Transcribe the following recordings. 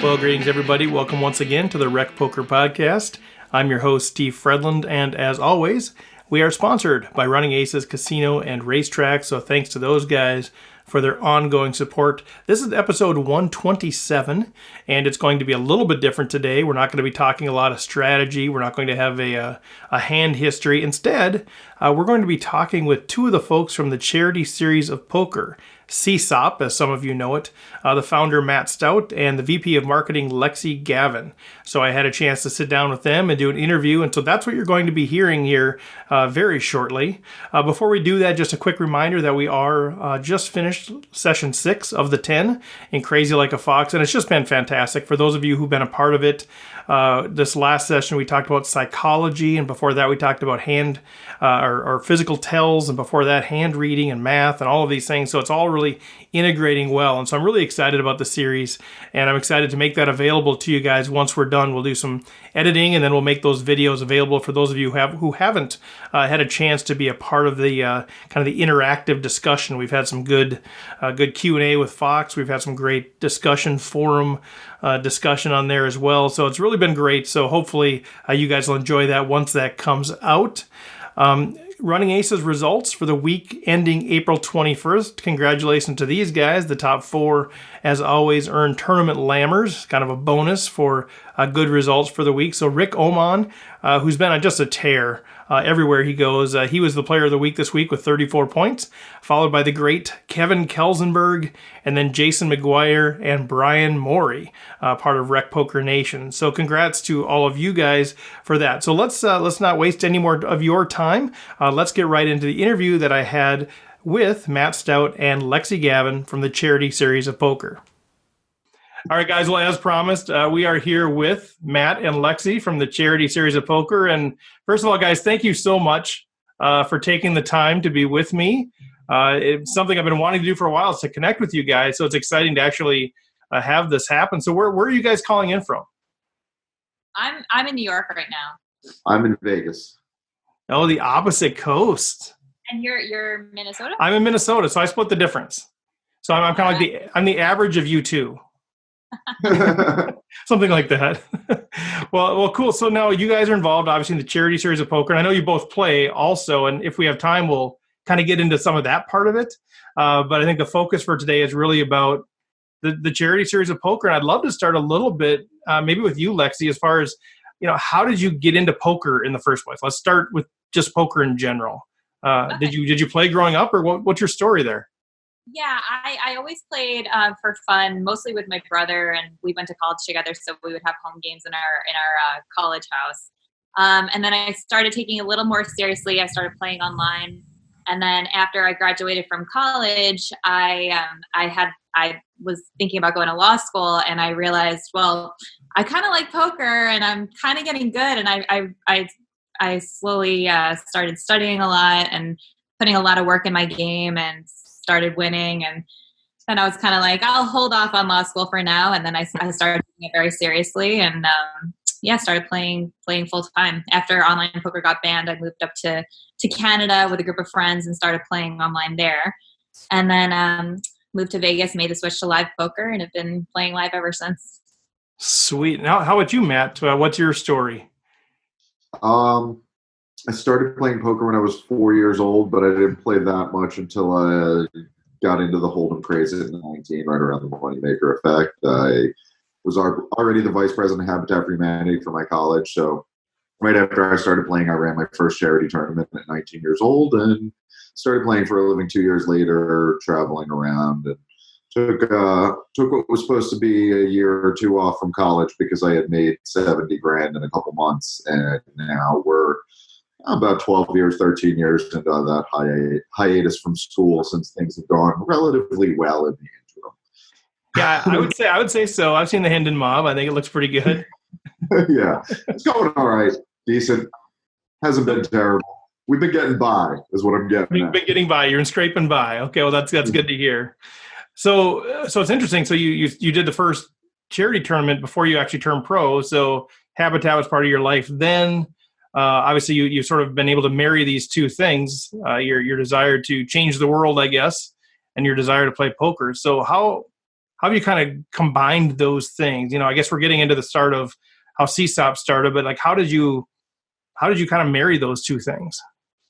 Well, greetings, everybody. Welcome once again to the Rec Poker Podcast. I'm your host, Steve Fredland, and as always, we are sponsored by Running Aces Casino and Racetrack, so thanks to those guys for their ongoing support. This is episode 127, and it's going to be a little bit different today. We're not going to be talking a lot of strategy. We're not going to have a hand history. Instead, we're going to be talking with two of the folks from the Charity Series of Poker, CSOP, as some of you know it, the founder, Matt Stout, and the VP of Marketing, Lexy, Gavin. So I had a chance to sit down with them and do an interview, and so that's what you're going to be hearing here very shortly. Before we do that, just a quick reminder that we are just finished session 6 of the 10 in Crazy Like a Fox, and it's just been fantastic. For those of you who've been a part of it, this last session we talked about psychology, and before that we talked about hand or physical tells, and before that hand reading and math and all of these things. So it's all really integrating well, and so I'm really excited about the series, and I'm excited to make that available to you guys. Once we're done, we'll do some editing, and then we'll make those videos available for those of you who haven't had a chance to be a part of the kind of the interactive discussion. We've had some good Q&A with Fox. We've had some great discussion forum discussion on there as well. So it's really been great. So hopefully you guys will enjoy that once that comes out. Running Aces results for the week ending April 21st. Congratulations to these guys. The top 4, as always, earned tournament lammers, kind of a bonus for good results for the week. So Rick Oman, who's been on just a tear everywhere he goes, he was the player of the week this week with 34 points, followed by the great Kevin Kelsenberg, and then Jason McGuire and Brian Morey, part of Rec Poker Nation. So congrats to all of you guys for that. So let's not waste any more of your time. Let's get right into the interview that I had with Matt Stout and Lexy Gavin from the Charity Series of Poker. All right, guys. Well, as promised, we are here with Matt and Lexy from the Charity Series of Poker. And first of all, guys, thank you so much for taking the time to be with me. It's something I've been wanting to do for a while, is to connect with you guys. So it's exciting to actually have this happen. So where are you guys calling in from? I'm in New York right now. I'm in Vegas. Oh, the opposite coast. And you're Minnesota? I'm in Minnesota, so I split the difference. So I'm kind of like I'm the average of you two. Something like that. well, cool. So now you guys are involved, obviously, in the Charity Series of Poker. And I know you both play also, and if we have time, we'll kind of get into some of that part of it. But I think the focus for today is really about the Charity Series of Poker. And I'd love to start a little bit, maybe with you, Lexy, as far as, how did you get into poker in the first place? Let's start with just poker in general. Okay. Did you play growing up, or what's your story there? Yeah, I always played for fun, mostly with my brother, and we went to college together, so we would have home games in our college house. And then I started taking it a little more seriously. I started playing online, and then after I graduated from college, I was thinking about going to law school, and I realized, well, I kind of like poker, and I'm kind of getting good, and I slowly started studying a lot and putting a lot of work in my game, and started winning, and then I was kind of like, I'll hold off on law school for now, and then I started taking it very seriously, and started playing full time. After online poker got banned, I moved up to Canada with a group of friends and started playing online there, and then moved to Vegas, made the switch to live poker, and have been playing live ever since. Sweet. Now, how about you, Matt? What's your story? I started playing poker when I was 4 years old, but I didn't play that much until I got into the Hold'em craze at 19, right around the Moneymaker effect. I was already the vice president of Habitat for Humanity for my college, so right after I started playing, I ran my first charity tournament at 19 years old and started playing for a living 2 years later, traveling around, and took what was supposed to be a year or two off from college because I had made $70,000 in a couple months, and now we're about 12 years, 13 years into that hiatus from school, since things have gone relatively well in the interim. Yeah, I would say so. I've seen the Hendon Mob. I think it looks pretty good. Yeah, it's going all right. Decent. Hasn't been terrible. We've been getting by, is what I'm getting. You've been getting by. You're scraping by. Okay, well that's good to hear. So it's interesting. So you did the first charity tournament before you actually turned pro. So Habitat was part of your life then. Obviously, you've sort of been able to marry these two things, your desire to change the world, I guess, and your desire to play poker. So how have you kind of combined those things? I guess we're getting into the start of how CSOP started, but like, how did you kind of marry those two things?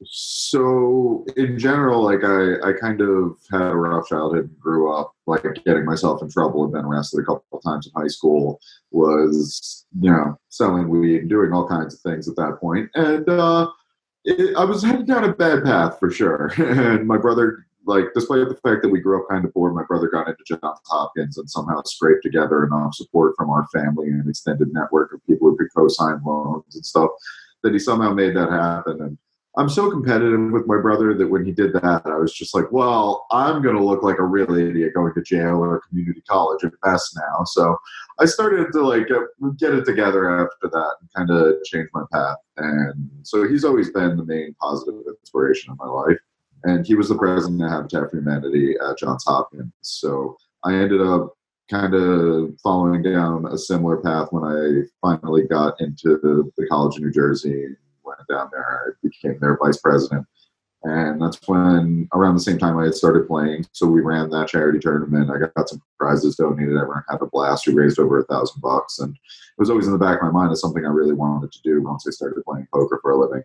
So in general, like I kind of had a rough childhood and grew up like getting myself in trouble and been arrested a couple of times in high school, was, selling weed and doing all kinds of things at that point. And I was headed down a bad path for sure. And my brother, like, despite the fact that we grew up kind of poor, my brother got into Johns Hopkins and somehow scraped together enough support from our family and an extended network of people who could co-sign loans and stuff that he somehow made that happen. And I'm so competitive with my brother that when he did that, I was just like, well, I'm going to look like a real idiot going to jail or community college at best now. So I started to like get it together after that and kind of change my path. And so he's always been the main positive inspiration in my life. And he was the president of Habitat for Humanity at Johns Hopkins. So I ended up kind of following down a similar path when I finally got into the College of New Jersey. Went down there, I became their vice president. And that's when, around the same time I had started playing. So we ran that charity tournament. I got some prizes donated. Everyone had a blast. We raised over $1,000. And it was always in the back of my mind as something I really wanted to do once I started playing poker for a living.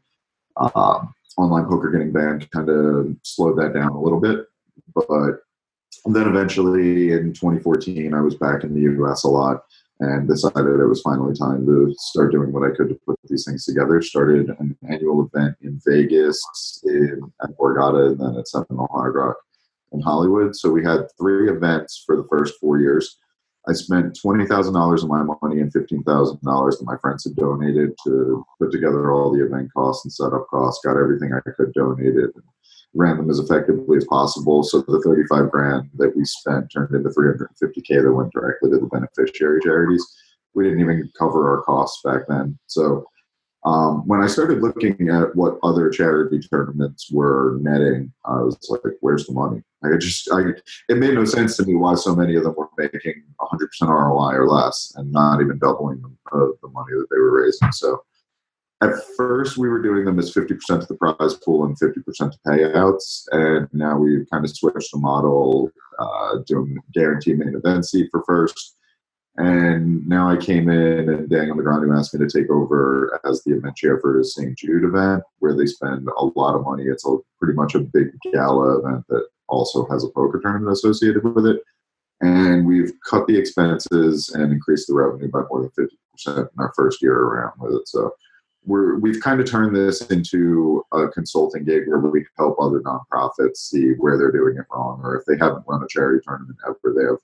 Online poker getting banned kind of slowed that down a little bit. But then eventually in 2014, I was back in the US a lot and decided it was finally time to start doing what I could to put these things together. Started an annual event in Vegas, at Borgata, and then at Seminole Hard Rock in Hollywood. So we had 3 events for the first 4 years. I spent $20,000 of my money and $15,000 that my friends had donated to put together all the event costs and setup costs, got everything I could donated, and ran them as effectively as possible. So the 35 grand that we spent turned into 350K that went directly to the beneficiary charities. We didn't even cover our costs back then. So when I started looking at what other charity tournaments were netting, I was like, where's the money? It made no sense to me why so many of them were making 100% ROI or less and not even doubling the money that they were raising. So at first, we were doing them as 50% of the prize pool and 50% to payouts. And now we've kind of switched the model, doing guaranteed main event seat for first. And now I came in and Daniel Negreanu asked me to take over as the event chair for his St. Jude event, where they spend a lot of money. It's pretty much a big gala event that also has a poker tournament associated with it. And we've cut the expenses and increased the revenue by more than 50% in our first year around with it. So we've kind of turned this into a consulting gig where we help other nonprofits see where they're doing it wrong, or if they haven't run a charity tournament ever, they have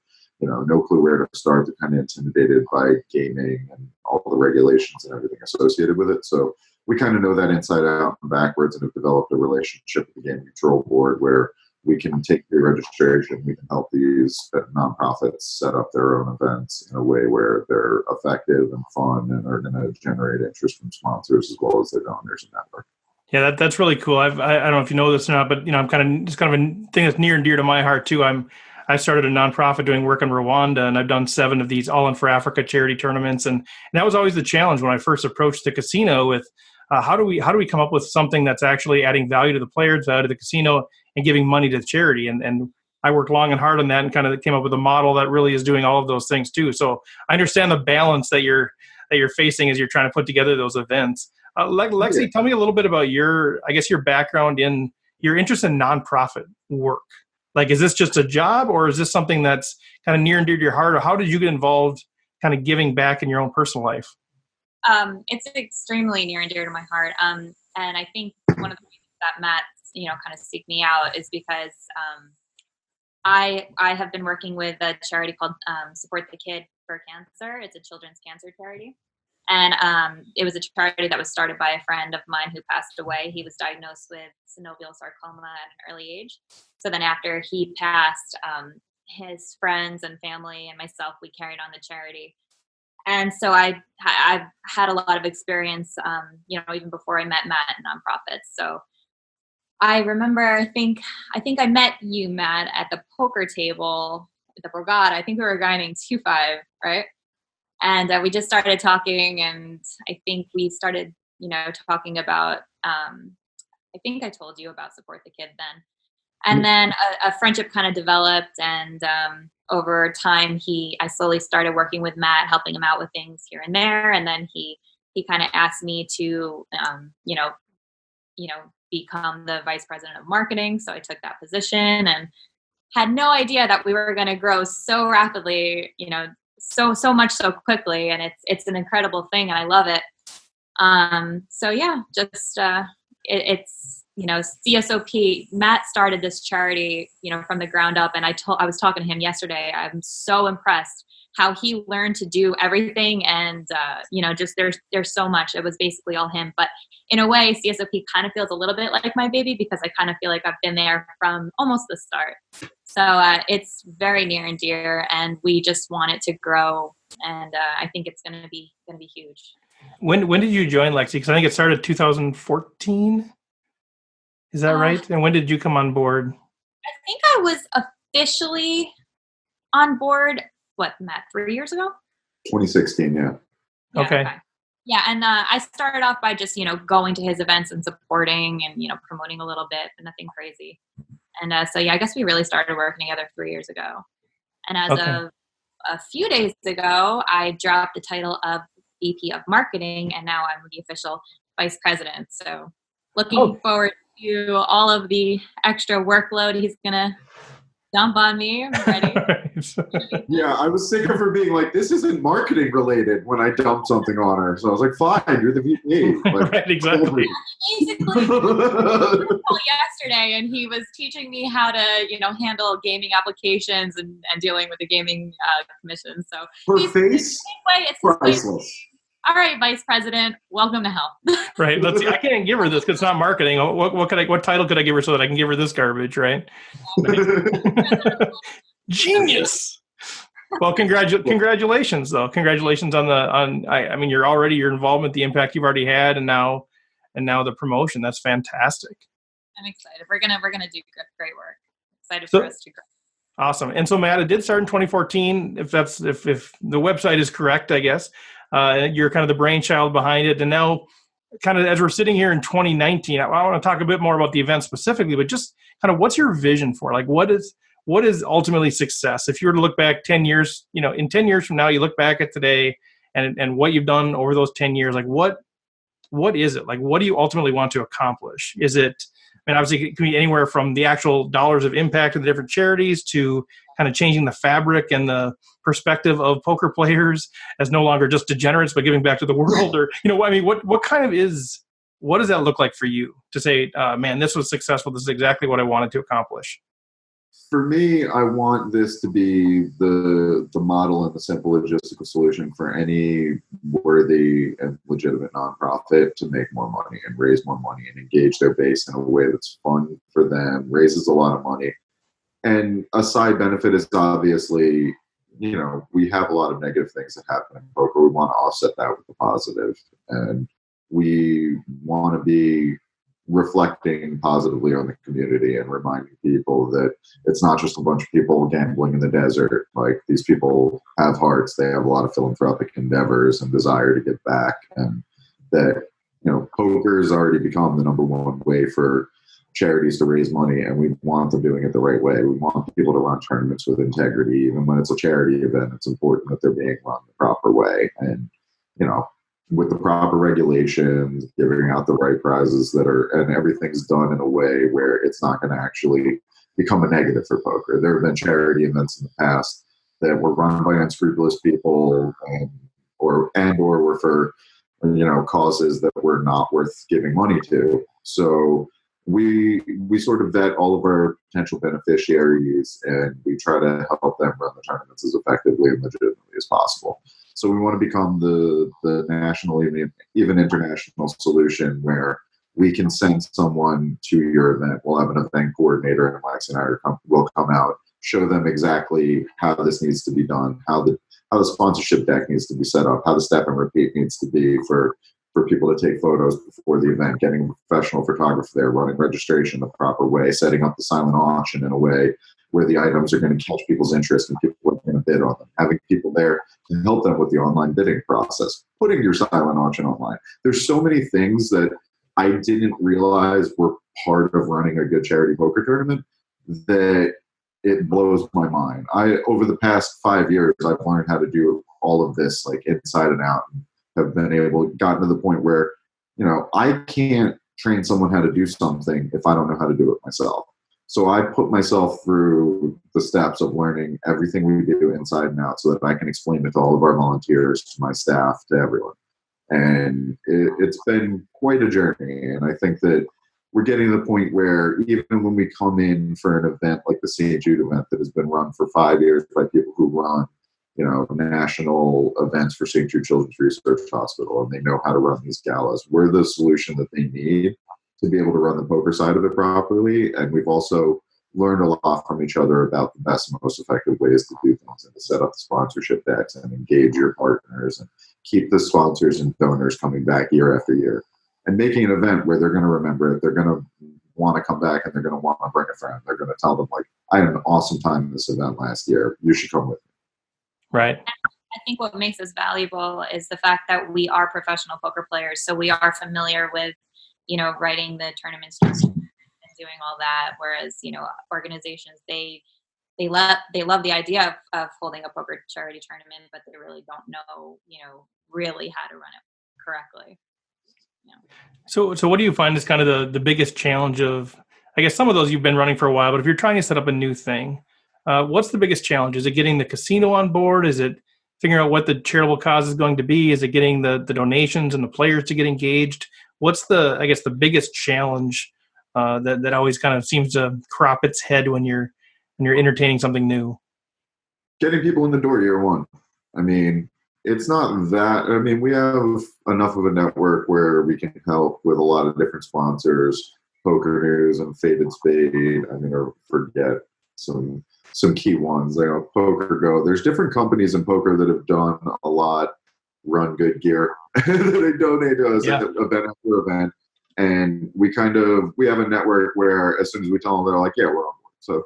no clue where to start. They're kind of intimidated by gaming and all the regulations and everything associated with it. So we kind of know that inside out and backwards, and have developed a relationship with the Gaming Control Board where we can take the registration. We can help these nonprofits set up their own events in a way where they're effective and fun and are going to generate interest from sponsors as well as their donors and network. Yeah, that's really cool. I don't know if you know this or not, but it's kind of a thing that's near and dear to my heart too. I started a nonprofit doing work in Rwanda, and I've done 7 of these All In for Africa charity tournaments, and that was always the challenge when I first approached the casino with how do we come up with something that's actually adding value to the players, value to the casino, and giving money to the charity. And I worked long and hard on that and kind of came up with a model that really is doing all of those things too. So I understand the balance that you're facing as you're trying to put together those events. Lexy, tell me a little bit about your background in your interest in nonprofit work. Like, is this just a job, or is this something that's kind of near and dear to your heart, or how did you get involved kind of giving back in your own personal life? It's extremely near and dear to my heart. And I think one of the reasons that Matt, kind of seeked me out is because I have been working with a charity called Support the Kid for Cancer. It's a children's cancer charity. And it was a charity that was started by a friend of mine who passed away. He was diagnosed with synovial sarcoma at an early age. So then after he passed, his friends and family and myself, we carried on the charity. And so I've had a lot of experience, even before I met Matt in nonprofits. So I remember, I think I met you, Matt, at the poker table at the Borgata. I think we were a guy named 25, right? And we just started talking, and I think we started, talking about, I think I told you about Support the Kid then. And then a friendship kind of developed, and over time, I slowly started working with Matt, helping him out with things here and there. And then he kind of asked me to, become the vice president of marketing. So I took that position and had no idea that we were going to grow so rapidly, so much so quickly. And it's an incredible thing, and I love it. So yeah, just it's CSOP. Matt started this charity, from the ground up, and I was talking to him yesterday. I'm so impressed how he learned to do everything, and just there's so much. It was basically all him, but in a way, CSOP kind of feels a little bit like my baby, because I kind of feel like I've been there from almost the start. So it's very near and dear, and we just want it to grow, and I think it's going to be huge. When did you join Lexy? Because I think it started 2014. Is that right? And when did you come on board? I think I was officially on board, Matt, 3 years ago? 2016, yeah. Okay. Yeah, and I started off by just, going to his events and supporting and, promoting a little bit, but nothing crazy. And so, yeah, I guess we really started working together 3 years ago. And as of a few days ago, I dropped the title of VP of Marketing, and now I'm the official vice president. So looking forward to all of the extra workload he's going to dump on me. I'm ready. Yeah, I was sick of her being like, this isn't marketing related when I dumped something on her. So I was like, fine, you're the VP. Like, right, exactly. Basically, yesterday, and he was teaching me how to, handle gaming applications and dealing with the gaming commission. So her face, it's priceless. All right, Vice President, welcome to hell. Right. Let's see. I can't give her this because it's not marketing. What title could I give her so that I can give her this garbage? Right. Genius. Well, congratulations, though. Congratulations on your involvement, the impact you've already had, and now the promotion. That's fantastic. I'm excited. We're gonna do great work. Excited for us to grow. Awesome. And so, Matt, it did start in 2014. If the website is correct, I guess. You're kind of the brainchild behind it. And now, kind of as we're sitting here in 2019, I want to talk a bit more about the event specifically, but just kind of what's your vision for? Like, what is ultimately success? If you were to look back 10 years, in 10 years from now, you look back at today and what you've done over those 10 years, like what is it? Like, what do you ultimately want to accomplish? Is it, obviously it can be anywhere from the actual dollars of impact of the different charities to kind of changing the fabric and the perspective of poker players as no longer just degenerates, but giving back to the world, or, what does that look like for you to say, man, this was successful. This is exactly what I wanted to accomplish. For me, I want this to be the model and the simple logistical solution for any worthy and legitimate nonprofit to make more money and raise more money and engage their base in a way that's fun for them, raises a lot of money. And a side benefit is obviously, we have a lot of negative things that happen in poker. We want to offset that with the positive. And we want to be reflecting positively on the community and reminding people that it's not just a bunch of people gambling in the desert. Like, these people have hearts. They have a lot of philanthropic endeavors and desire to give back. And that, poker has already become the number one way for charities to raise money, and we want them doing it the right way. We want people to run tournaments with integrity. Even when it's a charity event, it's important that they're being run the proper way. And, with the proper regulations, giving out the right prizes and everything's done in a way where it's not going to actually become a negative for poker. There have been charity events in the past that were run by unscrupulous people or were for, causes that were not worth giving money to. So we sort of vet all of our potential beneficiaries, and we try to help them run the tournaments as effectively and legitimately as possible. So we want to become the national, even international solution where we can send someone to your event. We'll have an event coordinator, and Lex and I will come out, show them exactly how this needs to be done, how the sponsorship deck needs to be set up, how the step and repeat needs to be for people to take photos before the event, getting a professional photographer there, running registration the proper way, setting up the silent auction in a way where the items are going to catch people's interest and people are going to bid on them, having people there to help them with the online bidding process, putting your silent auction online. There's so many things that I didn't realize were part of running a good charity poker tournament that it blows my mind. Over the past 5 years, I've learned how to do all of this like inside and out, and have gotten to the point where, I can't train someone how to do something if I don't know how to do it myself. So I put myself through the steps of learning everything we do inside and out so that I can explain it to all of our volunteers, to my staff, to everyone. And it's been quite a journey. And I think that we're getting to the point where even when we come in for an event like the St. Jude event that has been run for 5 years by people who run, national events for St. Jude Children's Research Hospital, and they know how to run these galas, we're the solution that they need to be able to run the poker side of it properly. And we've also learned a lot from each other about the best and most effective ways to do things, and to set up the sponsorship decks and engage your partners and keep the sponsors and donors coming back year after year, and making an event where they're going to remember it. They're going to want to come back, and they're going to want to bring a friend. They're going to tell them, like, I had an awesome time at this event last year. You should come with me. Right. I think what makes us valuable is the fact that we are professional poker players. So we are familiar with, writing the tournament structure and doing all that. Whereas, organizations, they love the idea of holding a poker charity tournament, but they really don't know, really how to run it correctly. So what do you find is kind of the biggest challenge of, I guess some of those you've been running for a while, but if you're trying to set up a new thing, what's the biggest challenge? Is it getting the casino on board? Is it figuring out what the charitable cause is going to be? Is it getting the donations and the players to get engaged? What's the biggest challenge that always kind of seems to crop its head when you're entertaining something new? Getting people in the door year one. I mean, it's not that. I mean, we have enough of a network where we can help with a lot of different sponsors, Poker News and Faded Spade. I mean, or forget some key ones. Poker Go. There's different companies in poker that have done a lot, run good gear. They donate to us at event after event. And we have a network where as soon as we tell them, they're like, yeah, we're on board. So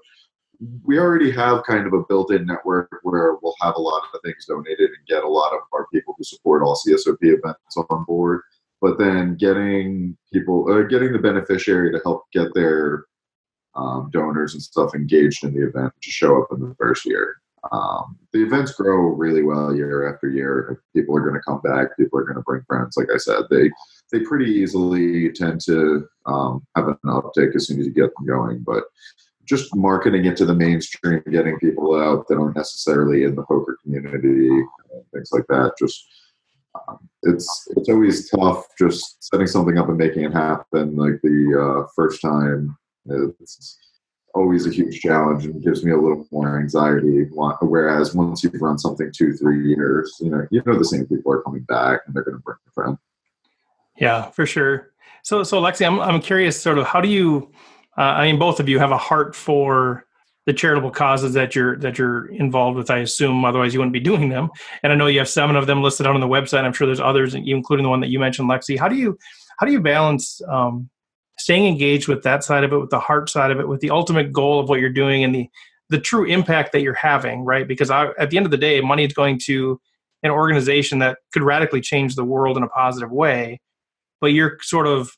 we already have kind of a built-in network where we'll have a lot of things donated and get a lot of our people who support all CSOP events on board. But then getting the beneficiary to help get their donors and stuff engaged in the event to show up in the first year. The events grow really well year after year. People are going to come back. People are going to bring friends. Like I said, they pretty easily tend to have an uptick as soon as you get them going. But just marketing it to the mainstream, getting people out that aren't necessarily in the poker community, things like that. Just it's always tough just setting something up and making it happen. Like the first time, it's always a huge challenge and gives me a little more anxiety. Whereas once you've run something 2-3 years, you know the same people are coming back and they're going to bring a friend. Yeah, for sure. So Lexy, I'm curious, sort of, how do you? I mean, both of you have a heart for the charitable causes that you're involved with, I assume. Otherwise, you wouldn't be doing them. And I know you have 7 of them listed out on the website. I'm sure there's others, including the one that you mentioned, Lexy. How do you balance staying engaged with that side of it, with the heart side of it, with the ultimate goal of what you're doing and the true impact that you're having, right? Because at the end of the day, money is going to an organization that could radically change the world in a positive way. But you're sort of,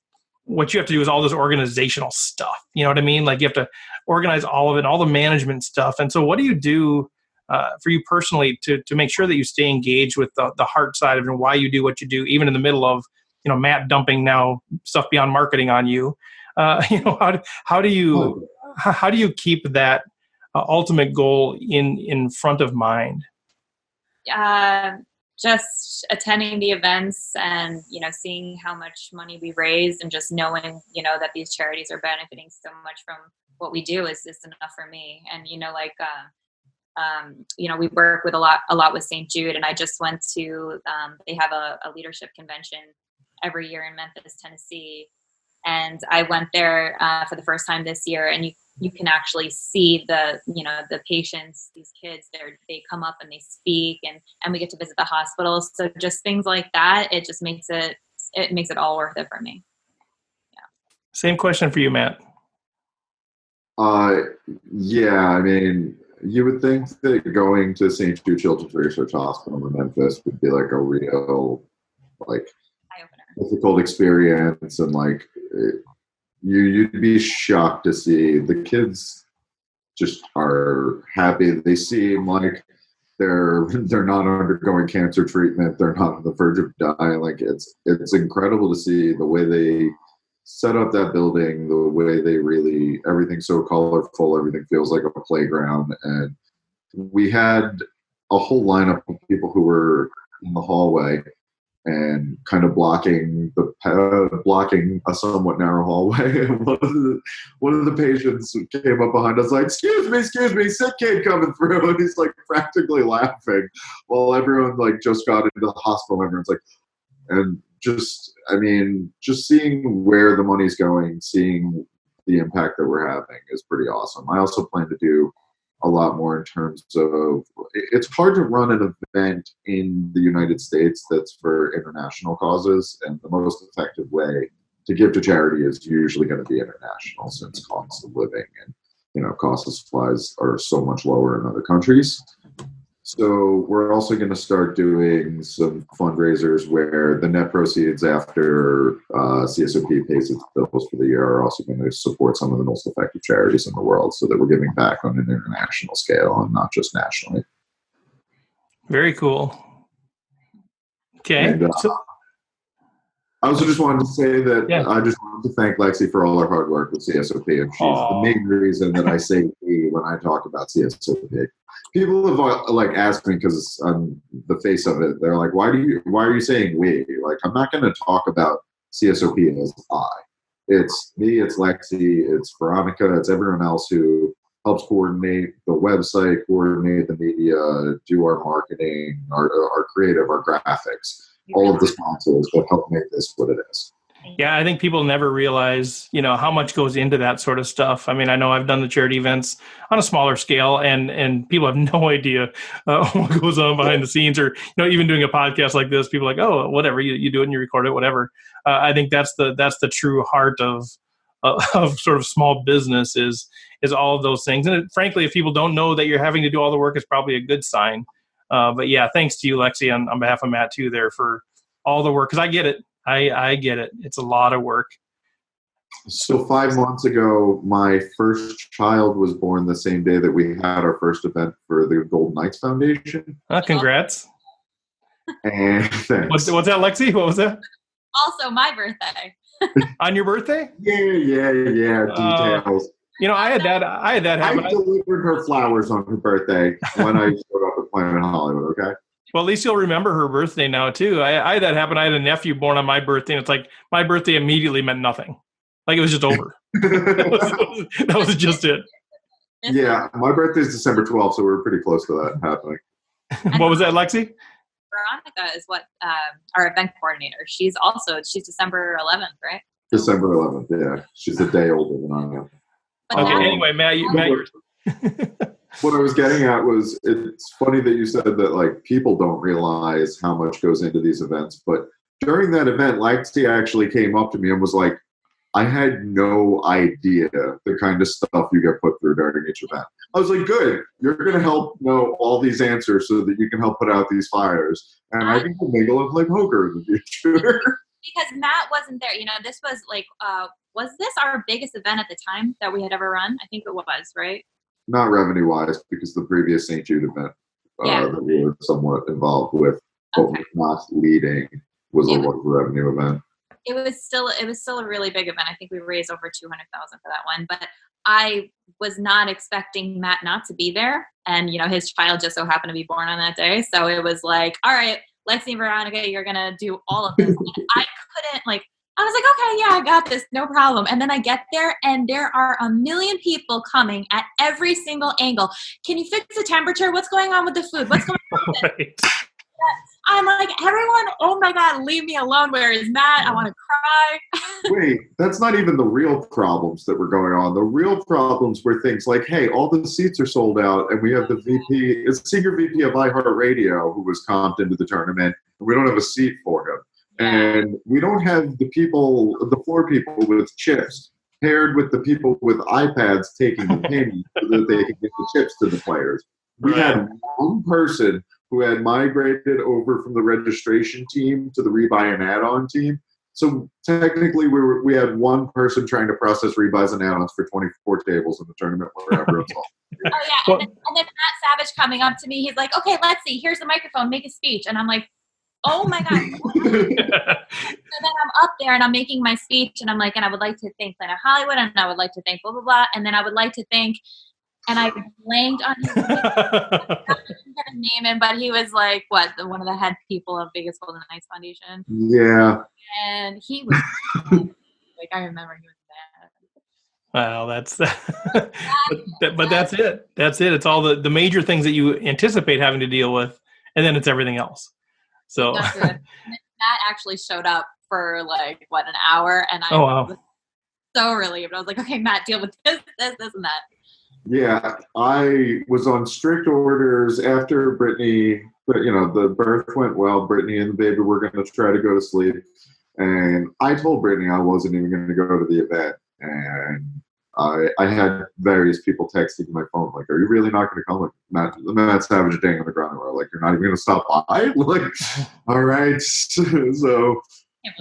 what you have to do is all this organizational stuff. You know what I mean? Like you have to organize all of it, all the management stuff. And so what do you do for you personally to make sure that you stay engaged with the heart side of it and why you do what you do, even in the middle of, Matt dumping now stuff beyond marketing on you? How do you keep that ultimate goal in front of mind? Just attending the events and, seeing how much money we raise and just knowing, that these charities are benefiting so much from what we do is just enough for me. And, we work with a lot with St. Jude, and I just went to, they have a leadership convention every year in Memphis, Tennessee. And I went there for the first time this year, and you can actually see the patients, these kids, they come up and they speak, and we get to visit the hospitals. So just things like that, it just makes it all worth it for me. Yeah. Same question for you, Matt. Yeah, I mean, you would think that going to St. Jude Children's Research Hospital in Memphis would be like a real, difficult experience, and you'd be shocked to see the kids. just are happy. They seem like they're not undergoing cancer treatment. They're not on the verge of dying. Like it's incredible to see the way they set up that building, the way they really, everything's so colorful, everything feels like a playground. And we had a whole lineup of people who were in the hallway and kind of blocking a somewhat narrow hallway. And one of the patients came up behind us like, excuse me, sick kid coming through. And he's like practically laughing while everyone like just got into the hospital. Everyone's like, and just seeing where the money's going, seeing the impact that we're having is pretty awesome. I also plan to do a lot more in terms of, it's hard to run an event in the United States that's for international causes, and the most effective way to give to charity is usually going to be international, since costs of living and cost of supplies are so much lower in other countries. So we're also going to start doing some fundraisers where the net proceeds after CSOP pays its bills for the year are also going to support some of the most effective charities in the world, so that we're giving back on an international scale and not just nationally. Very cool. Okay. And, I also just wanted to say that I just wanted to thank Lexy for all her hard work with CSOP, and she's the main reason that I say we when I talk about CSOP. People have like asked me, because on the face of it, they're like, "Why are you saying we?" Like, I'm not going to talk about CSOP as I. It's me, it's Lexy, it's Veronica, it's everyone else who helps coordinate the website, coordinate the media, do our marketing, our creative, our graphics. All of the sponsors that help make this what it is. Yeah, I think people never realize, how much goes into that sort of stuff. I mean, I know I've done the charity events on a smaller scale, and people have no idea what goes on behind the scenes, or even doing a podcast like this. People are like, oh, whatever, you do it and you record it, whatever. I think that's the true heart of sort of small business is all of those things. And frankly, if people don't know that you're having to do all the work, it's probably a good sign. But yeah, thanks to you, Lexy, on behalf of Matt too, there for all the work, because I get it. I get it. It's a lot of work. So 5 months ago, my first child was born the same day that we had our first event for the Golden Knights Foundation. Congrats. And thanks. What's that, Lexy? What was that? Also my birthday. On your birthday? Yeah. Details. I had that happen. I delivered her flowers on her birthday when I showed up at Planet Hollywood, okay? Well, at least you'll remember her birthday now, too. I had that happen. I had a nephew born on my birthday, and it's like my birthday immediately meant nothing. Like, it was just over. that was just it. Yeah, my birthday is December 12th, so we were pretty close to that happening. What was that, Lexy? Veronica is our event coordinator. She's December 11th, right? December 11th, yeah. She's a day older than I am. Okay, anyway, Matt, what I was getting at was, it's funny that you said that like people don't realize how much goes into these events, but during that event, Lexy actually came up to me and was like, I had no idea the kind of stuff you get put through during each event. I was like, good, you're going to help know all these answers so that you can help put out these fires. And I think we'll mingle and play poker in the future. Because Matt wasn't there. This was like, was this our biggest event at the time that we had ever run? I think it was, right? Not revenue-wise, because the previous St. Jude event that we were somewhat involved with, but was not leading, was a revenue event. It was still a really big event. I think we raised over $200,000 for that one. But I was not expecting Matt not to be there, and his child just so happened to be born on that day. So it was like, all right, Lexy and Veronica, you're gonna do all of this. And I couldn't I was like, okay, yeah, I got this, no problem. And then I get there, and there are a million people coming at every single angle. Can you fix the temperature? What's going on with the food? What's going on with it? I'm like, everyone, oh my God, leave me alone. Where is Matt? I want to cry. Wait, that's not even the real problems that were going on. The real problems were things like, hey, all the seats are sold out, and we have the senior VP of iHeartRadio who was comped into the tournament, and we don't have a seat for him. And we don't have the floor people with chips paired with the people with iPads taking the payment so that they can get the chips to the players. We had one person who had migrated over from the registration team to the rebuy and add-on team, So technically, we had one person trying to process rebuys and add-ons for 24 tables in the tournament where everyone's all. Oh yeah, and then Matt Savage coming up to me, he's like, "Okay, Lexy, here's the microphone, make a speech," and I'm like, "Oh my god!" So then I'm up there and I'm making my speech, and I'm like, "And I would like to thank Planet Hollywood, and I would like to thank blah blah blah, and then I would like to thank," and I blanked on his name. I didn't name him, but he was like, one of the head people of Vegas Golden Knights Foundation. Yeah. And he was like, I remember he was bad. Well, that's but that's it. That's it. It's all the major things that you anticipate having to deal with, and then it's everything else. So Matt actually showed up for like an hour, and I was so relieved. I was like, okay, Matt, deal with this, and that. Yeah, I was on strict orders after Brittany. The birth went well. Brittany and the baby were going to try to go to sleep. And I told Brittany I wasn't even going to go to the event. And I had various people texting my phone, like, "Are you really not going to come?" Like, Matt Savage dang on the ground. Or like, "You're not even going to stop by?" Like, all right. So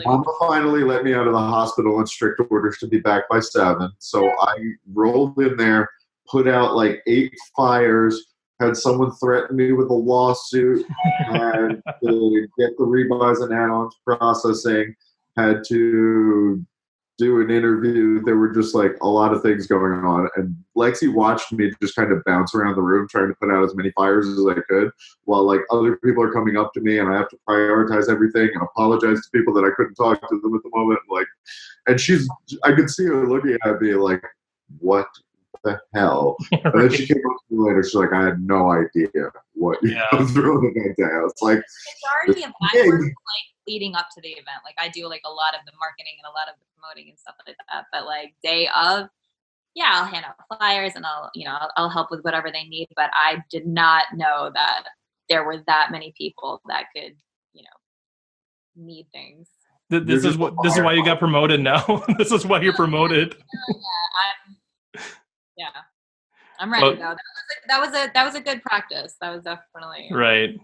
Mama finally let me out of the hospital on strict orders to be back by 7. So I rolled in there, put out like 8 fires, had someone threaten me with a lawsuit, had to get the rebuys and add-ons processing, had to do an interview. There were just like a lot of things going on. And Lexy watched me just kind of bounce around the room trying to put out as many fires as I could while like other people are coming up to me and I have to prioritize everything and apologize to people that I couldn't talk to them at the moment. Like, and I could see her looking at me like, what the hell? And then she came up to me later. She's like, I had no idea what you were throwing that day. I was like, majority of my work like leading up to the event. Like I do like a lot of the marketing and a lot of the promoting and stuff like that. But like day of, I'll hand out flyers and I'll help with whatever they need. But I did not know that there were that many people that could, need things. This is why you got promoted now. This is why you're promoted. I'm ready though. That was a good practice. That was definitely right.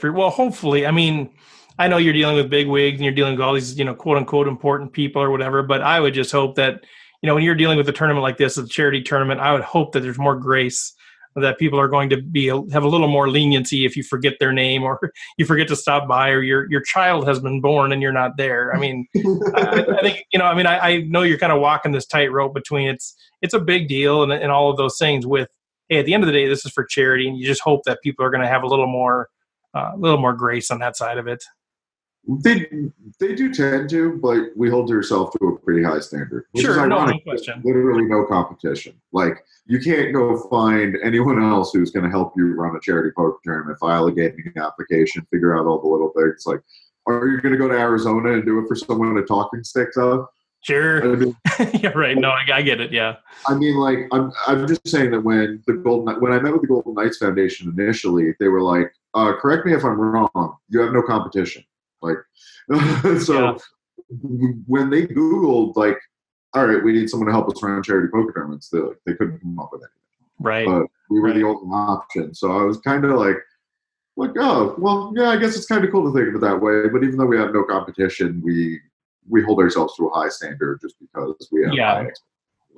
Well, hopefully, I mean, I know you're dealing with big wigs and you're dealing with all these, quote unquote important people or whatever. But I would just hope that, when you're dealing with a tournament like this, a charity tournament, I would hope that there's more grace, that people are going to have a little more leniency if you forget their name or you forget to stop by or your child has been born and you're not there. I mean, I think, I know you're kind of walking this tightrope between it's a big deal and all of those things with, hey, at the end of the day, this is for charity. And you just hope that people are going to have a little more grace on that side of it. They do tend to, but we hold yourself to a pretty high standard. Sure, no question. Literally no competition. Like, you can't go find anyone else who's going to help you run a charity poker tournament, file a gaming application, figure out all the little things. Like, are you going to go to Arizona and do it for someone with talking sticks up? Sure. I mean, yeah, right. No, I get it. Yeah. I mean, like, I'm just saying that when I met with the Golden Knights Foundation initially, they were like, correct me if I'm wrong, you have no competition. Like, so when they Googled, like, all right, we need someone to help us run charity poker tournaments, they couldn't come up with anything. Right. But we were the only option. So I was kind of like, oh, well, yeah, I guess it's kind of cool to think of it that way. But even though we have no competition, we hold ourselves to a high standard just because we have high expectations.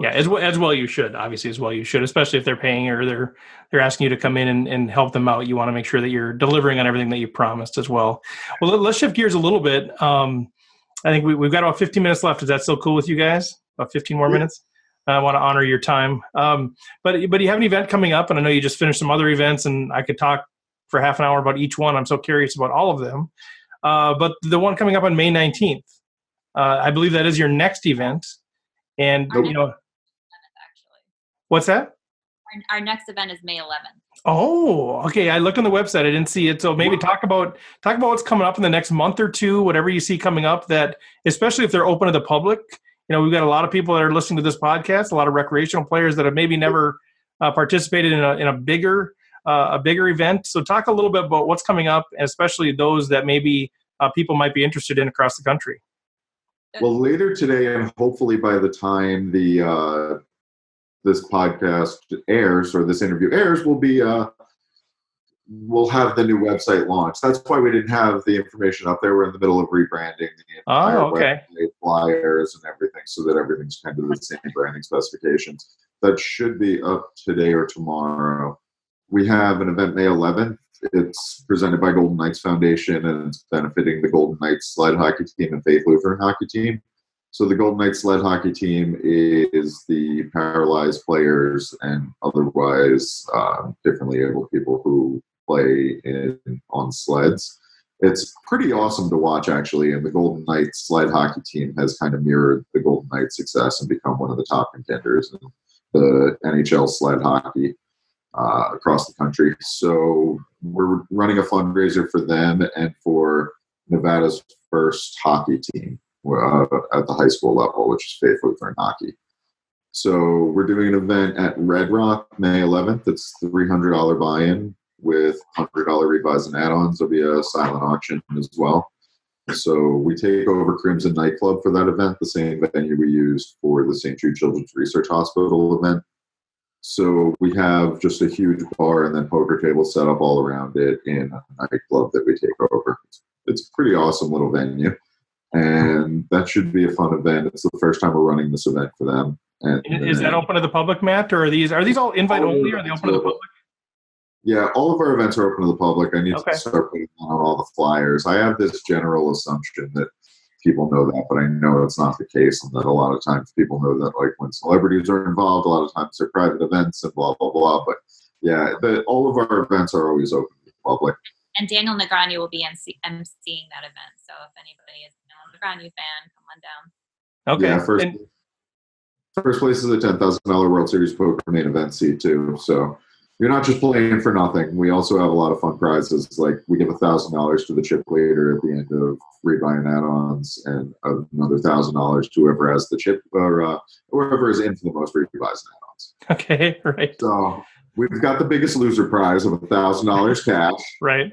Yeah, as well you should, obviously, as well you should, especially if they're paying or they're asking you to come in and help them out. You want to make sure that you're delivering on everything that you promised as well. Well, let's shift gears a little bit. I think we've got about 15 minutes left. Is that still cool with you guys? About 15 more minutes? I want to honor your time. But you have an event coming up, and I know you just finished some other events, and I could talk for half an hour about each one. I'm so curious about all of them. But the one coming up on May 19th, I believe that is your next event. And, what's that? Our next event is May 11th. Oh, okay. I looked on the website. I didn't see it. So maybe talk about what's coming up in the next month or two, whatever you see coming up, that especially if they're open to the public. We've got a lot of people that are listening to this podcast, a lot of recreational players that have maybe never participated in a bigger event. So talk a little bit about what's coming up, and especially those that maybe people might be interested in across the country. Well, later today, and hopefully by the time this podcast airs or this interview airs, will be we'll have the new website launch. That's why we didn't have the information up there. We're in the middle of rebranding the entire okay. website, flyers, and everything, so that everything's kind of the same branding specifications. That should be up today or tomorrow. We have an event May 11th. It's presented by Golden Knights Foundation, and it's benefiting the Golden Knights sled hockey team and Faith Lutheran hockey team. So the Golden Knights sled hockey team is the paralyzed players and otherwise differently able people who play on sleds. It's pretty awesome to watch, actually, and the Golden Knights sled hockey team has kind of mirrored the Golden Knights' success and become one of the top contenders in the NHL sled hockey across the country. So we're running a fundraiser for them and for Nevada's first hockey team at the high school level, which is Faith Lutheran Hockey. So we're doing an event at Red Rock May 11th. It's $300 buy-in with $100 rebuys and add-ons. There'll be a silent auction as well. So we take over Crimson Nightclub for that event, the same venue we used for the St. Jude Children's Research Hospital event. So we have just a huge bar and then poker tables set up all around it in a nightclub that we take over. It's a pretty awesome little venue, and that should be a fun event. It's the first time we're running this event for them. And is that open to the public, Matt, or are these all invite only, or are they open to the public? Yeah, all of our events are open to the public. I need to start putting on all the flyers. I have this general assumption that people know that, but I know it's not the case, and that a lot of times people know that, like, when celebrities are involved, a lot of times they're private events and blah, blah, blah. But yeah, all of our events are always open to the public. And Daniel Negreanu will be emceeing that event. So if anybody is a Daniel Negreanu fan, come on down. Okay. Yeah, first place is a $10,000 World Series poker main event seat too. So you're not just playing for nothing. We also have a lot of fun prizes. Like, we give $1,000 to the chip leader at the end of rebuy and add-ons, and another $1,000 to whoever has the chip, or whoever is in for the most rebuys and add-ons. Okay, right. So we've got the Biggest Loser prize of $1,000 cash. Right.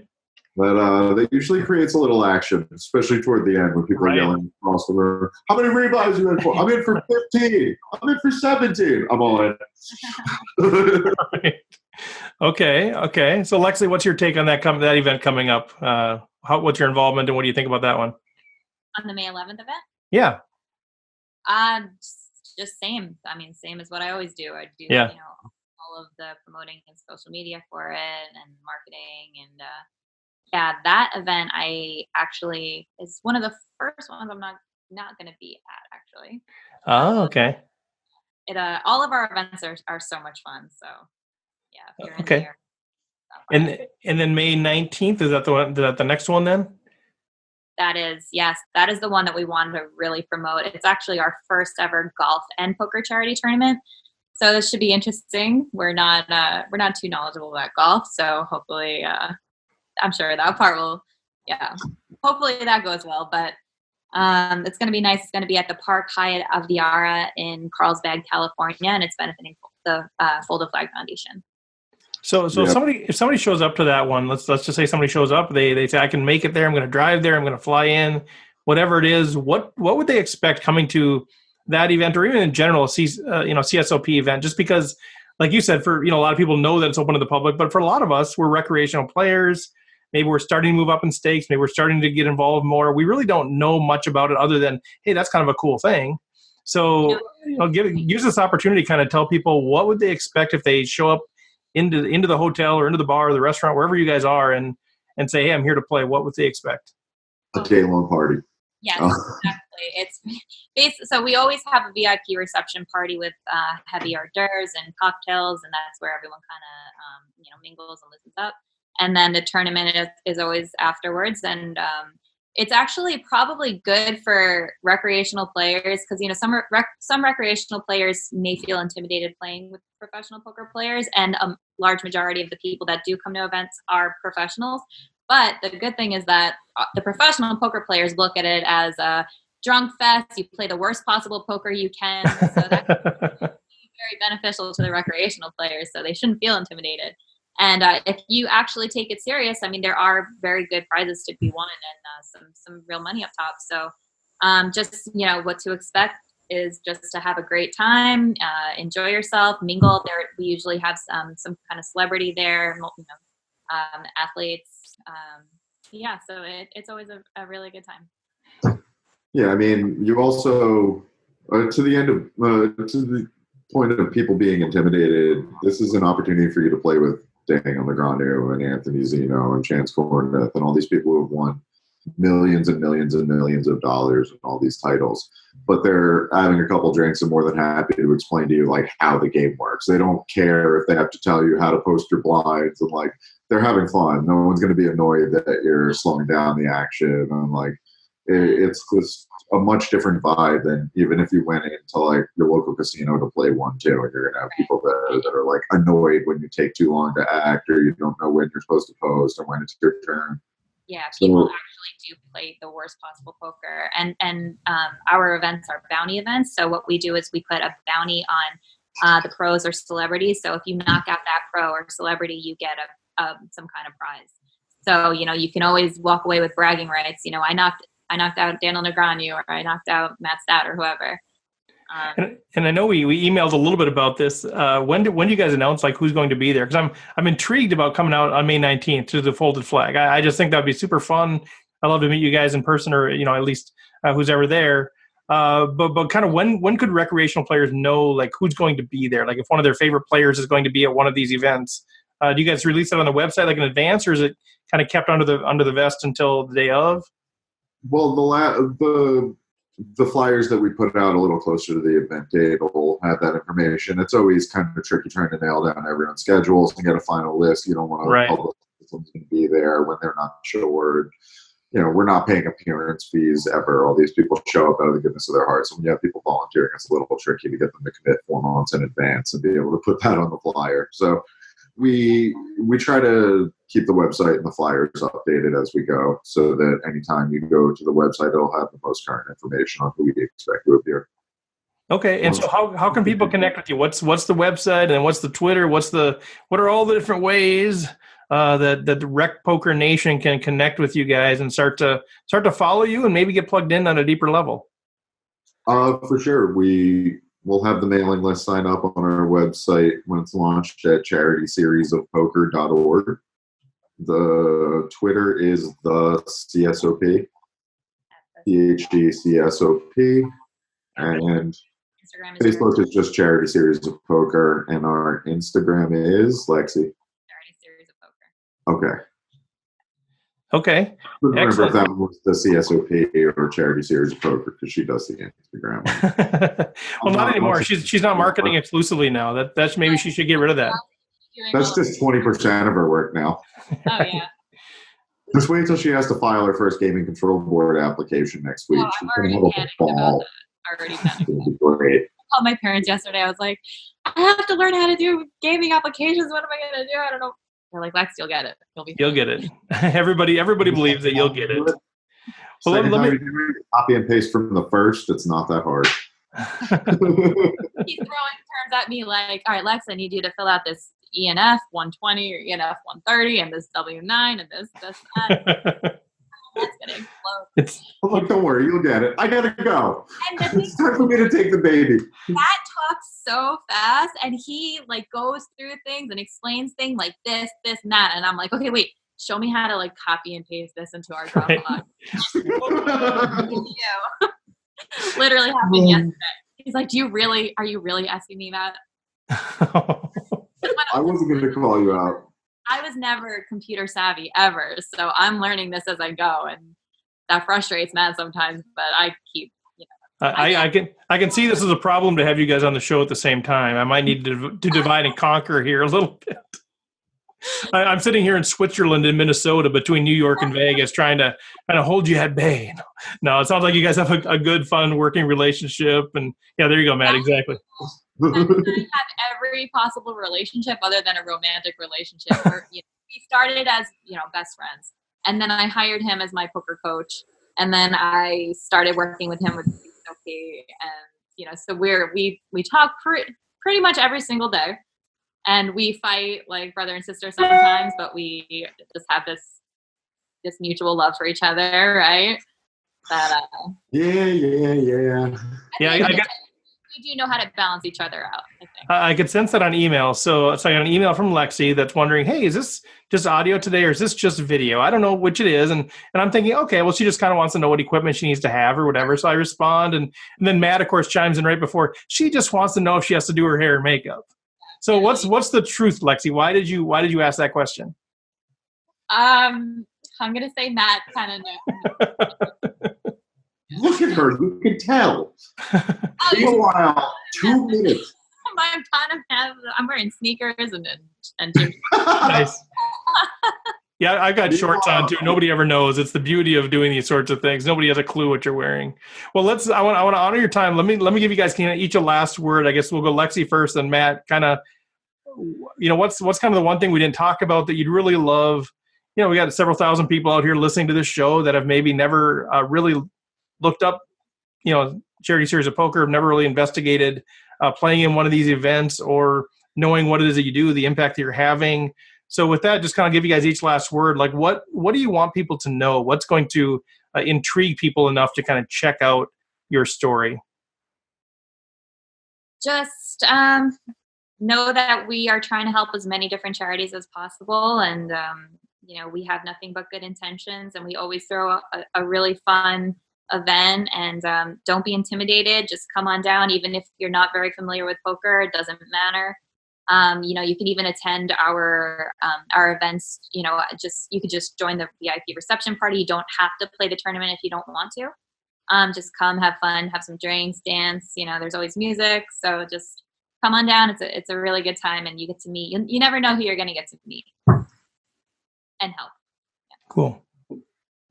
But that usually creates a little action, especially toward the end when people are yelling across the room, "How many rebuys are you in for?" "I'm in for 15. I'm in for 17. I'm all in." Right. Okay. So, Lexy, what's your take on that event coming up? What's your involvement, and what do you think about that one? On the May 11th event? Yeah. Just same. I mean, same as what I always do. I do, all of the promoting and social media for it and marketing. And that event I actually is one of the first ones I'm not going to be at, actually. Oh, okay. All of our events are so much fun. So yeah, if you're okay. in there. And then May 19th, is that the one? Is that the next one then? That is, yes. That is the one that we wanted to really promote. It's actually our first ever golf and poker charity tournament. So this should be interesting. We're not too knowledgeable about golf, so hopefully I'm sure that part will, hopefully that goes well. But it's going to be nice. It's going to be at the Park Hyatt Aviara in Carlsbad, California, and it's benefiting the Fold a Flag Foundation. So if somebody shows up to that one, let's just say somebody shows up, they say, I can make it there, I'm going to drive there, I'm going to fly in, whatever it is, what would they expect coming to that event, or even in general, CSOP event? Just because, like you said, for a lot of people know that it's open to the public, but for a lot of us, we're recreational players. Maybe we're starting to move up in stakes. Maybe we're starting to get involved more. We really don't know much about it other than, hey, that's kind of a cool thing. So, use this opportunity to kind of tell people what would they expect if they show up into the hotel or into the bar or the restaurant, wherever you guys are, and say, hey, I'm here to play. What would they expect? A day-long party. Yes, exactly. It's so we always have a VIP reception party with heavy hors d'oeuvres and cocktails, and that's where everyone kind of mingles and listens up. And then the tournament is always afterwards, and it's actually probably good for recreational players because some recreational players may feel intimidated playing with professional poker players, and a large majority of the people that do come to events are professionals. But the good thing is that the professional poker players look at it as a drunk fest. You play the worst possible poker you can, so that's very beneficial to the recreational players. So they shouldn't feel intimidated. And if you actually take it serious, I mean, there are very good prizes to be won and some real money up top. So just, what to expect is just to have a great time, enjoy yourself, mingle. We usually have some kind of celebrity there, athletes. Yeah, so it's always a really good time. Yeah, I mean, you also to the point of people being intimidated. This is an opportunity for you to play with Daniel Negreanu and Anthony Zeno and Chance Kornuth and all these people who have won millions and millions and millions of dollars and all these titles. But they're having a couple drinks and more than happy to explain to you like how the game works. They don't care if they have to tell you how to post your blinds, and like they're having fun. No one's going to be annoyed that you're slowing down the action, and like it's just a much different vibe than even if you went into like your local casino to play 1-2, and you're going to have people there that are like annoyed when you take too long to act, or you don't know when you're supposed to post or when it's your turn. Yeah, people actually do play the worst possible poker, and our events are bounty events. So what we do is we put a bounty on the pros or celebrities. So if you knock out that pro or celebrity, you get some kind of prize. So you can always walk away with bragging rights. I knocked out Daniel Negreanu, or I knocked out Matt Stout, or whoever. And I know we emailed a little bit about this. When do you guys announce like who's going to be there? Because I'm intrigued about coming out on May 19th to the Folded Flag. I just think that'd be super fun. I'd love to meet you guys in person, or at least who's ever there. But kind of when could recreational players know like who's going to be there? Like if one of their favorite players is going to be at one of these events, do you guys release it on the website like in advance, or is it kind of kept under the vest until the day of? Well, the flyers that we put out a little closer to the event date will have that information. It's always kind of tricky trying to nail down everyone's schedules and get a final list. You don't want to publish someone's going to be there when they're not sure. We're not paying appearance fees ever. All these people show up out of the goodness of their hearts. When you have people volunteering, it's a little tricky to get them to commit 4 months in advance and be able to put that on the flyer. So we try to keep the website and the flyers updated as we go, so that anytime you go to the website, it'll have the most current information on who we expect to appear. Okay, and so how can people connect with you? What's the website, and what's the Twitter? What are all the different ways that the Rec Poker Nation can connect with you guys and start to follow you and maybe get plugged in on a deeper level? For sure, we'll have the mailing list sign up on our website when it's launched at CharitySeriesOfPoker.org. The Twitter is the CSOP, CHD and Facebook is just Charity Series of Poker, and our Instagram is Lexy. Charity Series of Poker. Okay. I couldn't remember if that was the CSOP or Charity Series of Poker, because she does the Instagram. Well, not anymore. She's not marketing exclusively now. That's maybe she should get rid of that. That's just 20% of her work now. Oh yeah. Just wait until she has to file her first gaming control board application next week. I'm already panicked about that. It's gonna be great. I called my parents yesterday. I was like, I have to learn how to do gaming applications. What am I gonna do? I don't know. They're like, Lex, you'll get it. You'll get it. Everybody believes that you'll get it. Well, let me copy and paste from the first. It's not that hard. He's throwing terms at me like, all right, Lex, I need you to fill out this ENF 120 or ENF 130 and this W9 and this, that. That's gonna explode. Look, don't worry, you'll get it. I gotta go. It's time for me to take the baby. Matt talks so fast, and he like goes through things and explains things like this, and that, and I'm like, okay, wait, show me how to like copy and paste this into our Dropbox. Literally happened yesterday. He's like, are you really asking me that? I wasn't going to call you out. I was never computer savvy ever, so I'm learning this as I go, and that frustrates Matt sometimes. But I keep, I can see this as a problem to have you guys on the show at the same time. I might need to divide and conquer here a little bit. I'm sitting here in Switzerland and Minnesota between New York and Vegas trying to kind of hold you at bay. No, it sounds like you guys have a good, fun working relationship. And yeah, there you go, Matt. Exactly. I have every possible relationship other than a romantic relationship. Where, we started as, best friends. And then I hired him as my poker coach. And then I started working with him with CSOP. And, so we talk pretty much every single day. And we fight like brother and sister sometimes, but we just have this mutual love for each other, right? But, Yeah. Yeah, We do know how to balance each other out, I think. I could sense that on email. So I got an email from Lexy that's wondering, hey, is this just audio today or is this just video? I don't know which it is. And I'm thinking, okay, well, she just kind of wants to know what equipment she needs to have or whatever. So I respond. And then Matt, of course, chimes in right before. She just wants to know if she has to do her hair and makeup. So what's the truth, Lexy? Why did you ask that question? I'm going to say Matt kind of knows. Look at her. You can tell. Meanwhile, 2 minutes. I'm wearing sneakers and Nice. Yeah, I got shorts on too. Nobody ever knows. It's the beauty of doing these sorts of things. Nobody has a clue what you're wearing. Well, I want to honor your time. Let me give you guys each a last word. I guess we'll go Lexy first, and Matt. Kind of, what's kind of the one thing we didn't talk about that you'd really love? We got several thousand people out here listening to this show that have maybe never really looked up, Charity Series of Poker, have never really investigated playing in one of these events or knowing what it is that you do, the impact that you're having. So with that, just kind of give you guys each last word. Like, what do you want people to know? What's going to intrigue people enough to kind of check out your story? Just know that we are trying to help as many different charities as possible. And, we have nothing but good intentions, and we always throw a really fun event. And don't be intimidated. Just come on down. Even if you're not very familiar with poker, it doesn't matter. You can even attend our events. You could just join the VIP reception party. You don't have to play the tournament if you don't want to. Just come, have fun, have some drinks, dance. There's always music. So just come on down. It's a really good time, and you get to meet. You never know who you're going to get to meet and help. Yeah. Cool.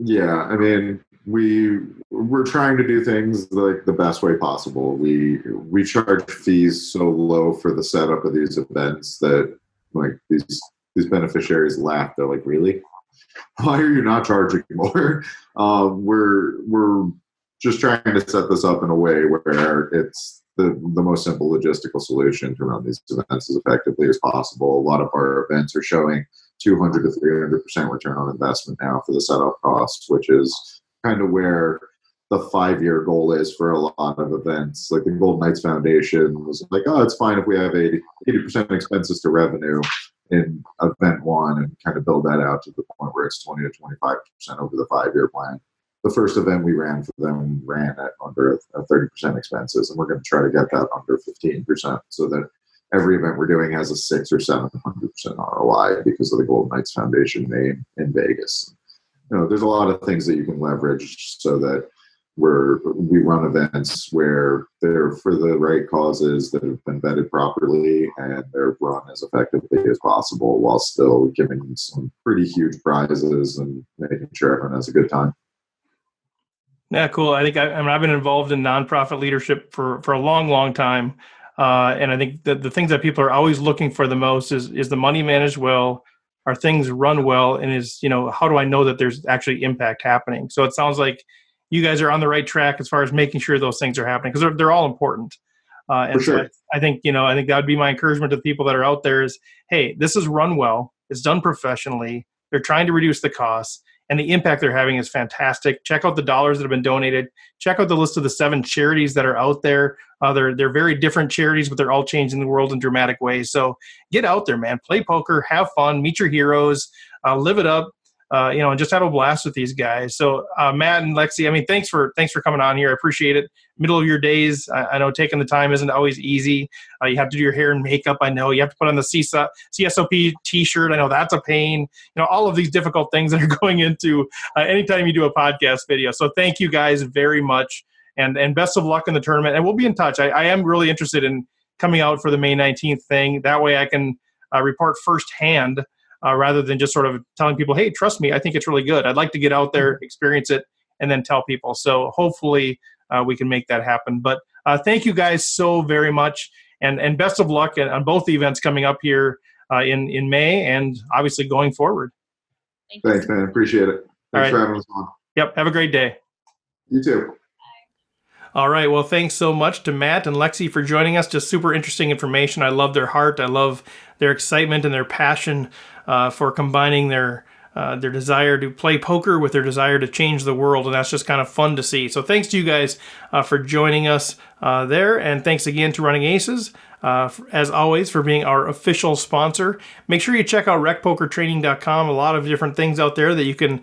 Yeah, I mean, we're trying to do things like the best way possible. We charge fees so low for the setup of these events that like these beneficiaries laugh. They're like, really? Why are you not charging more? We're just trying to set this up in a way where it's the most simple logistical solution to run these events as effectively as possible. A lot of our events are showing 200 to 300% return on investment now for the setup costs, which is kind of where the 5-year goal is for a lot of events. Like the Golden Knights Foundation was like, oh, it's fine if we have 80% expenses to revenue in event one and kind of build that out to the point where it's 20 to 25% over the 5-year plan. The first event we ran for them ran at under a 30% expenses, and we're going to try to get that under 15% so that every event we're doing has a 600 or 700% ROI because of the Golden Knights Foundation name in Vegas. There's a lot of things that you can leverage so that we run events where they're for the right causes that have been vetted properly and they're run as effectively as possible while still giving some pretty huge prizes and making sure everyone has a good time. Yeah, cool. I think I've been involved in nonprofit leadership for a long, long time. And I think that the things that people are always looking for the most is the money managed well, are things run well, and how do I know that there's actually impact happening? So it sounds like you guys are on the right track as far as making sure those things are happening because they're all important. And for sure. So I think that would be my encouragement to the people that are out there is, hey, this is run well. It's done professionally. They're trying to reduce the costs. And the impact they're having is fantastic. Check out the dollars that have been donated. Check out the list of the 7 charities that are out there. They're very different charities, but they're all changing the world in dramatic ways. So get out there, man. Play poker, have fun, meet your heroes, live it up, and just have a blast with these guys. So Matt and Lexy, I mean, thanks for coming on here. I appreciate it. Middle of your days, I know taking the time isn't always easy. You have to do your hair and makeup. I know you have to put on the CSOP t-shirt. I know that's a pain. All of these difficult things that are going into anytime you do a podcast video. So thank you guys very much. And best of luck in the tournament. And we'll be in touch. I am really interested in coming out for the May 19th thing. That way I can report firsthand rather than just sort of telling people, hey, trust me, I think it's really good. I'd like to get out there, experience it, and then tell people. So hopefully we can make that happen. But thank you guys so very much. And best of luck on both the events coming up here in May and obviously going forward. Thanks, man. Appreciate it. Thanks for having us on. Yep. Have a great day. You too. All right. Well, thanks so much to Matt and Lexy for joining us. Just super interesting information. I love their heart. I love their excitement and their passion for combining their their desire to play poker with their desire to change the world, and that's just kind of fun to see. So thanks to you guys for joining us there, and thanks again to Running Aces, as always, for being our official sponsor. Make sure you check out recpokertraining.com. A lot of different things out there that you can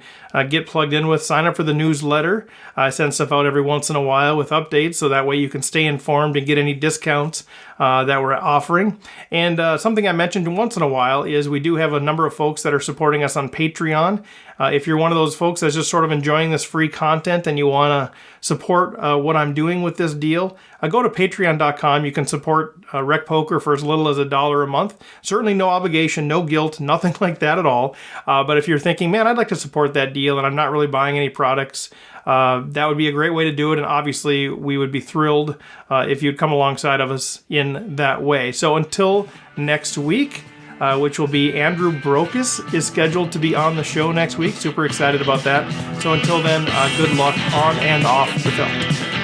get plugged in with. Sign up for the newsletter. I send stuff out every once in a while with updates, so that way you can stay informed and get any discounts that we're offering. And something I mentioned once in a while is we do have a number of folks that are supporting us on Patreon. If you're one of those folks that's just sort of enjoying this free content and you want to support what I'm doing with this deal, go to patreon.com. You can support Rec Poker for as little as $1 a month. Certainly no obligation, no guilt, nothing like that at all. But if you're thinking, man, I'd like to support that deal and I'm not really buying any products, that would be a great way to do it. And obviously, we would be thrilled if you'd come alongside of us in that way. So until next week, which will be Andrew Brokus is scheduled to be on the show next week. Super excited about that. So until then, good luck on and off the field.